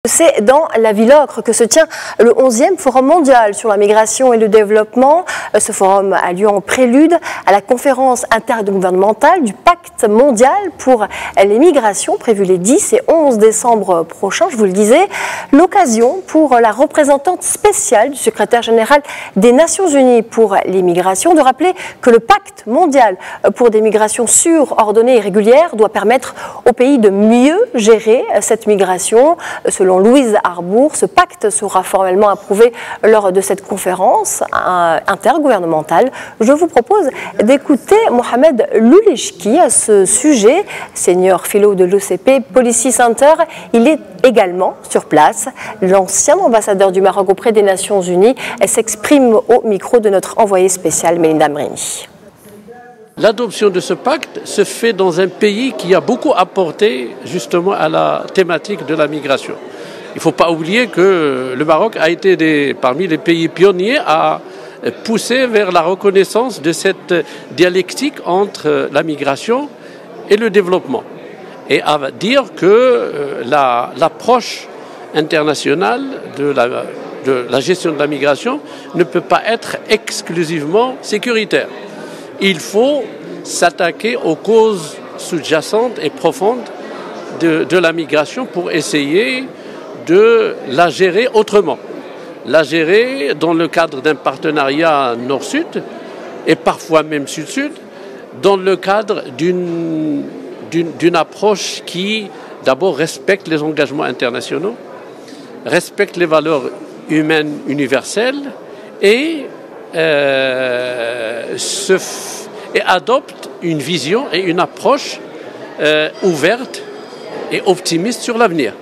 C'est dans la Ville-Ocre que se tient le 11e Forum mondial sur la migration et le développement. Ce forum a lieu en prélude à la conférence intergouvernementale du Pacte mondial pour les migrations prévue les 10 et 11 décembre prochains. Je vous le disais, l'occasion pour la représentante spéciale du secrétaire général des Nations Unies pour les migrations de rappeler que le Pacte mondial pour des migrations sûres, ordonnées et régulières doit permettre aux pays de mieux gérer cette migration. Selon Louise Arbour, ce pacte sera formellement approuvé lors de cette conférence intergouvernementale. Je vous propose d'écouter Mohamed Loulechki à ce sujet, senior fellow de l'OCP Policy Center. Il est également sur place. L'ancien ambassadeur du Maroc auprès des Nations Unies s'exprime au micro de notre envoyé spécial Melinda Mreni. L'adoption de ce pacte se fait dans un pays qui a beaucoup apporté justement à la thématique de la migration. Il ne faut pas oublier que le Maroc a été parmi les pays pionniers à pousser vers la reconnaissance de cette dialectique entre la migration et le développement. Et à dire que l'approche internationale de la gestion de la migration ne peut pas être exclusivement sécuritaire. Il faut s'attaquer aux causes sous-jacentes et profondes de la migration pour essayer de la gérer autrement. La gérer dans le cadre d'un partenariat nord-sud et parfois même sud-sud, dans le cadre d'une approche qui d'abord respecte les engagements internationaux, respecte les valeurs humaines universelles et adopte une vision et une approche ouverte et optimiste sur l'avenir.